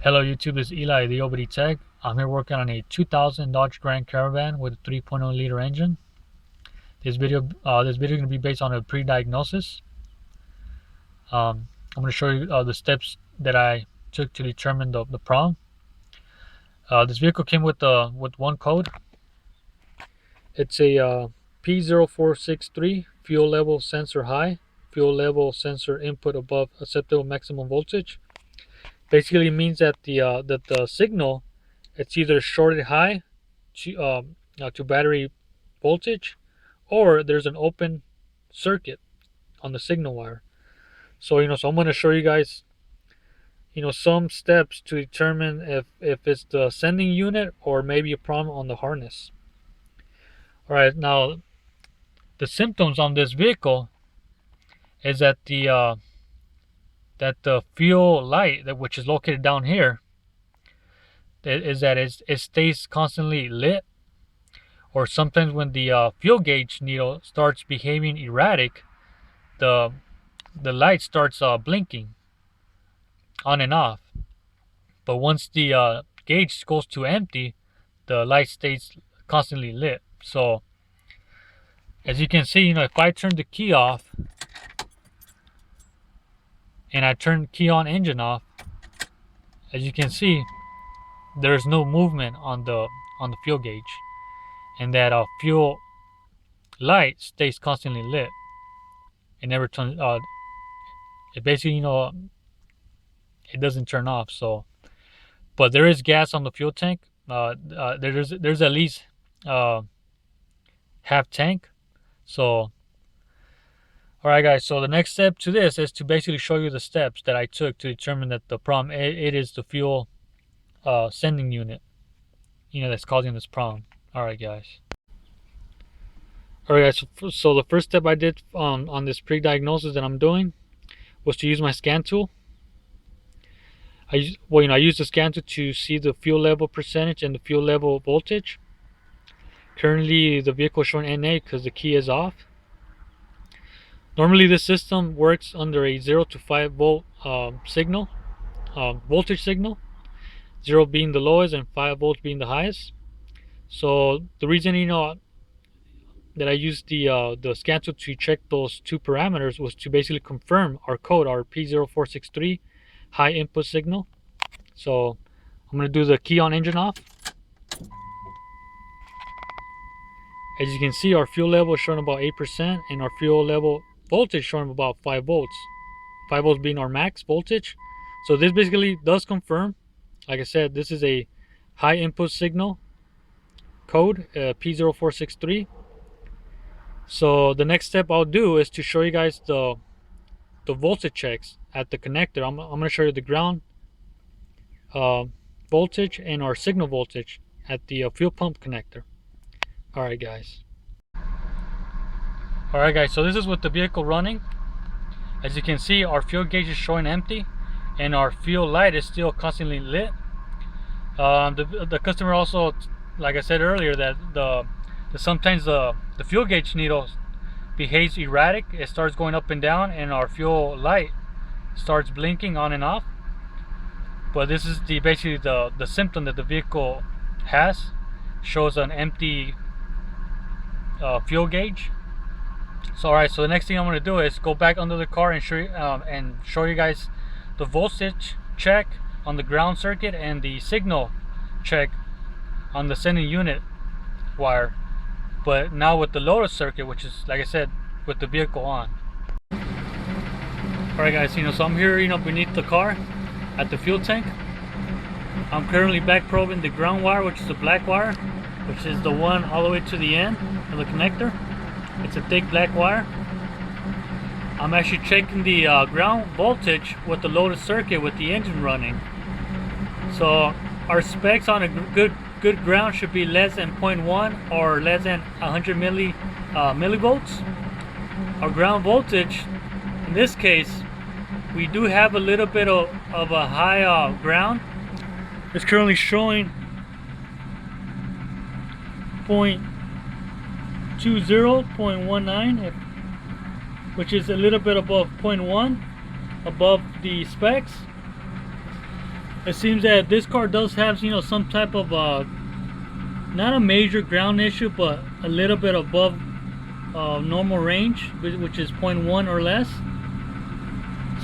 Hello YouTube, this is Eli, the OBD Tech. I'm here working on a 2000 Dodge Grand Caravan with a 3.0 liter engine. This video is going to be based on a pre-diagnosis. I'm going to show you the steps that I took to determine the problem. This vehicle came with one code. It's a P0463, fuel level sensor high, fuel level sensor input above acceptable maximum voltage. Basically means that the signal, it's either shorted high to battery voltage, or there's an open circuit on the signal wire. So so I'm going to show you guys some steps to determine if it's the sending unit or maybe a problem on the harness. All right, now the symptoms on this vehicle is that the fuel light, which is located down here, is that it stays constantly lit, or sometimes when the fuel gauge needle starts behaving erratic, the light starts blinking on and off. But once the gauge goes to empty, the light stays constantly lit. So as you can see, if I turn the key off and I turn key on, engine off, as you can see, there's no movement on the fuel gauge, and that fuel light stays constantly lit. It never turns. It basically, it doesn't turn off. So, but there is gas on the fuel tank. There's at least half tank. So, all right, guys. So the next step to this is to basically show you the steps that I took to determine that the problem it is the fuel sending unit, that's causing this problem. All right, guys. All right, guys. So the first step I did on this pre-diagnosis that I'm doing was to use my scan tool. I use the scan tool to see the fuel level percentage and the fuel level voltage. Currently, the vehicle is showing NA because the key is off. Normally, this system works under a 0 to 5 volt signal, voltage signal. 0 being the lowest and 5 volts being the highest. So the reason that I used the scan tool to check those two parameters was to basically confirm our code, our P0463 high input signal. So I'm going to do the key on, engine off. As you can see, our fuel level is showing about 8%, and our fuel level voltage showing about 5 volts. 5 volts being our max voltage. So this basically does confirm, like I said, this is a high input signal code, P0463. So the next step I'll do is to show you guys the voltage checks at the connector. I'm going to show you the ground voltage and our signal voltage at the fuel pump connector. All right, guys. All right, guys. So this is with the vehicle running. As you can see, our fuel gauge is showing empty, and our fuel light is still constantly lit. The customer also, like I said earlier, that sometimes the fuel gauge needle behaves erratic. It starts going up and down, and our fuel light starts blinking on and off. But this is basically the symptom that the vehicle has. Shows an empty fuel gauge. So all right, so the next thing I'm going to do is go back under the car and show you guys the voltage check on the ground circuit and the signal check on the sending unit wire, but now with the loaded circuit, which is, like I said, with the vehicle on. All right, guys. So I'm here, beneath the car at the fuel tank. I'm currently back probing the ground wire, which is the black wire, which is the one all the way to the end of the connector. It's a thick black wire. I'm actually checking the ground voltage with the loaded circuit with the engine running. So our specs on a good ground should be less than 0.1 or less than 100 millivolts. Our ground voltage, in this case, we do have a little bit of a high ground. It's currently showing 0.20, 0.19, which is a little bit above 0.1, above the specs. it seems that this car does have, you know, some type of not a major ground issue, but a little bit above normal range, which is 0.1 or less.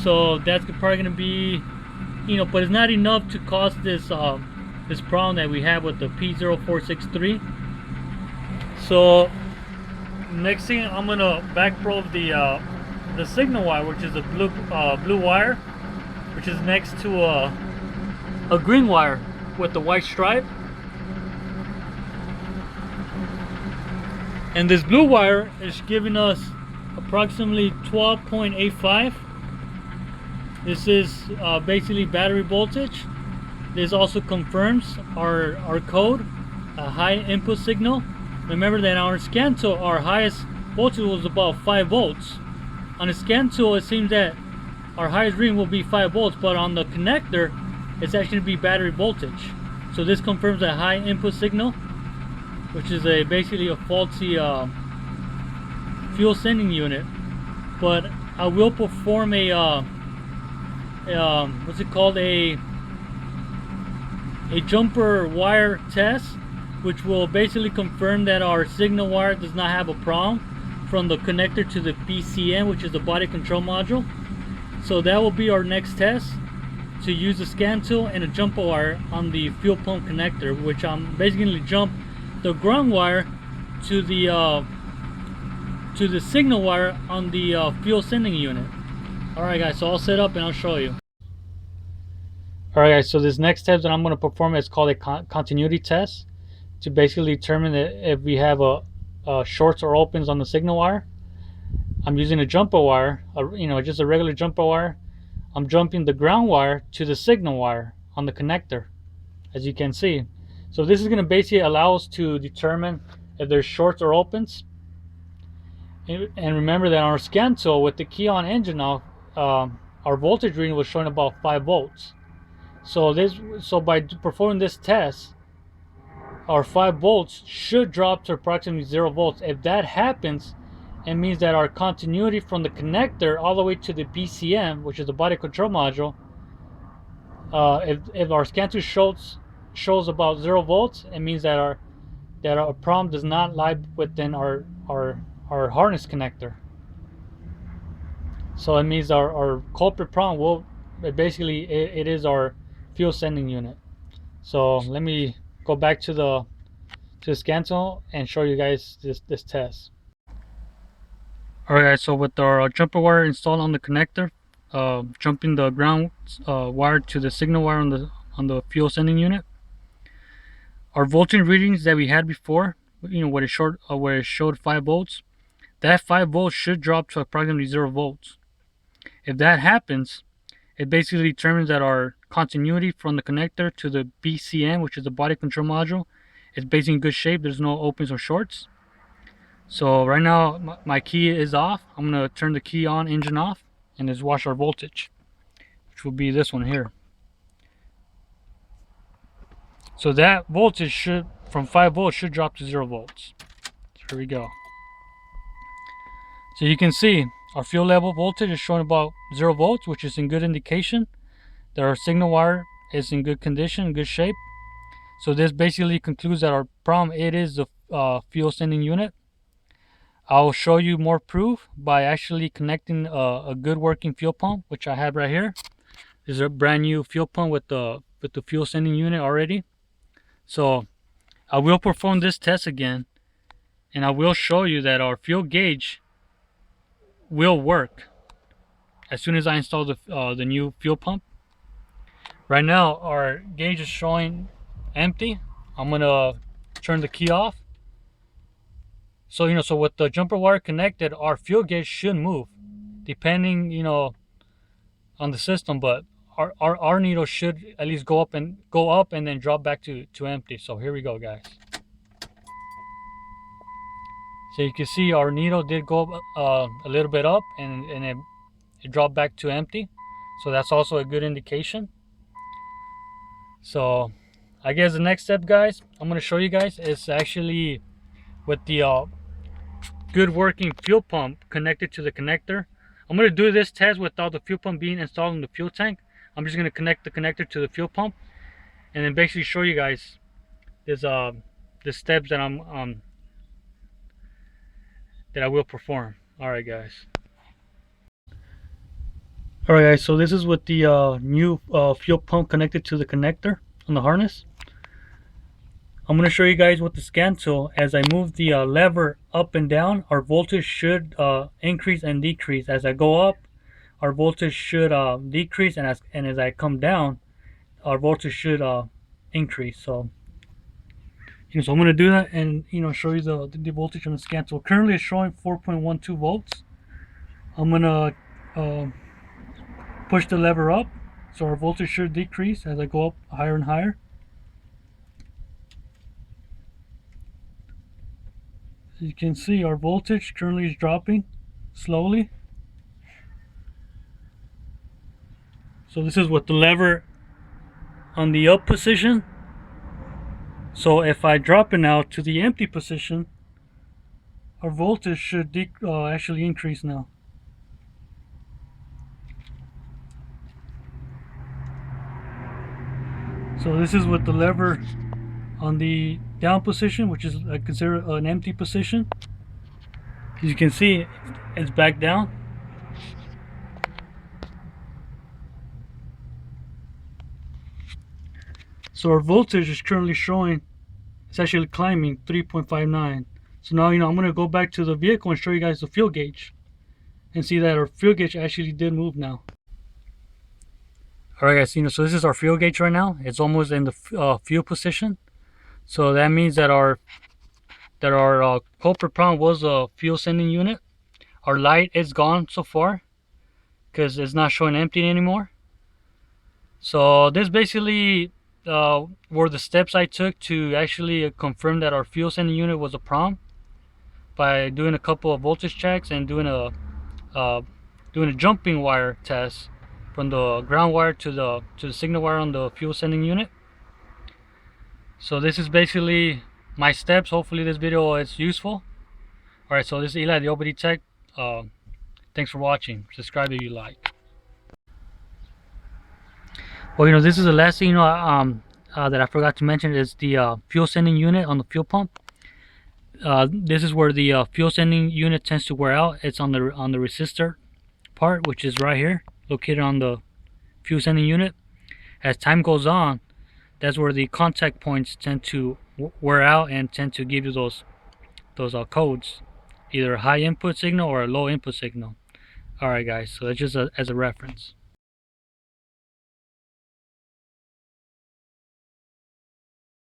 So that's probably going to be, you know, but it's not enough to cause this this problem that we have with the P0463. So next thing, I'm gonna back probe the signal wire, which is a blue wire, which is next to a green wire with the white stripe. And this blue wire is giving us approximately 12.85. This is basically battery voltage. This also confirms our code, a high input signal. Remember that on our scan tool, our highest voltage was about 5 volts. On the scan tool, it seems that our highest reading will be 5 volts, but on the connector, it's actually be battery voltage. So this confirms a high input signal, which is basically a faulty fuel sending unit. But I will perform a what's it called, a jumper wire test, which will basically confirm that our signal wire does not have a problem from the connector to the BCM, which is the body control module. So that will be our next test, to use the scan tool and a jumper wire on the fuel pump connector, which I'm basically going to jump the ground wire to the signal wire on the fuel sending unit. Alright guys, so I'll set up and I'll show you. Alright guys, so this next test that I'm going to perform is called a continuity test, to basically determine if we have a shorts or opens on the signal wire. I'm using a jumper wire, you know, just a regular jumper wire. I'm jumping the ground wire to the signal wire on the connector, as you can see. So this is going to basically allow us to determine if there's shorts or opens. And remember that on our scan tool, with the key on engine off, our voltage reading was showing about 5 volts. So by performing this test, our 5 volts should drop to approximately 0 volts. If that happens, it means that our continuity from the connector all the way to the BCM, which is the body control module, if our scan tool shows about 0 volts, it means that our problem does not lie within our harness connector. So it means our culprit problem basically it is our fuel sending unit. So let me go back to the scan tool and show you guys this test. Alright guys, so with our jumper wire installed on the connector, jumping the ground wire to the signal wire on the fuel sending unit, our voltage readings that we had before, you know, where it showed 5 volts, that 5 volts should drop to approximately 0 volts. If that happens, it basically determines that our continuity from the connector to the BCM, which is the body control module, is basically in good shape. There's no opens or shorts. So right now my key is off. I'm going to turn the key on, engine off, and just watch our voltage, which will be this one here. So that voltage from 5 volts should drop to 0 volts. So here we go. So you can see our fuel level voltage is showing about 0 volts, which is in good indication that our signal wire is in good condition, good shape. So this basically concludes that our problem, it is the fuel sending unit. I'll show you more proof by actually connecting a good working fuel pump, which I have right here. This is a brand new fuel pump with the fuel sending unit already. So I will perform this test again, and I will show you that our fuel gauge will work as soon as I install the new fuel pump. Right now our gauge is showing empty. I'm gonna turn the key off. So, you know, so with the jumper wire connected, our fuel gauge should move, depending, you know, on the system, but our needle should at least go up and then drop back to empty. So here we go, guys. So you can see our needle did go a little bit up, and it dropped back to empty. So that's also a good indication. So I guess the next step, guys, I'm going to show you guys is actually with the good working fuel pump connected to the connector. I'm going to do this test without the fuel pump being installed in the fuel tank, I'm just going to connect the connector to the fuel pump and then basically show you guys this the steps that that I will perform. Alright guys. Alright guys, so this is with the new fuel pump connected to the connector on the harness. I'm going to show you guys with the scan tool. As I move the lever up and down, our voltage should increase and decrease. As I go up, our voltage should decrease, and as I come down, our voltage should increase. So, so I'm going to do that and show you the voltage on the scan tool. Currently, it's showing 4.12 volts. I'm going to push the lever up, so our voltage should decrease as I go up higher and higher. As you can see, our voltage currently is dropping slowly. So this is with the lever on the up position. So if I drop it now to the empty position, our voltage should actually increase now. So this is with the lever on the down position, which is I consider an empty position. As you can see, it's back down. So our voltage is currently showing, it's actually climbing 3.59. So now, I'm going to go back to the vehicle and show you guys the fuel gauge and see that our fuel gauge actually did move now. Alright guys, so this is our fuel gauge right now. It's almost in the fuel position. So that means that our culprit problem was a fuel sending unit. Our light is gone so far because it's not showing empty anymore. So this basically were the steps I took to actually confirm that our fuel sending unit was a problem by doing a couple of voltage checks and doing a jumping wire test from the ground wire to the signal wire on the fuel sending unit. So this is basically my steps. Hopefully this video is useful. Alright, so this is Eli, the OBD Tech. Thanks for watching. Subscribe if you like. Well, this is the last thing that I forgot to mention is the fuel sending unit on the fuel pump. This is where the fuel sending unit tends to wear out. It's on the resistor part, which is right here, located on the fuel sending unit. As time goes on, that's where the contact points tend to wear out and tend to give you those codes, either a high input signal or a low input signal. Alright guys, so that's just as a reference.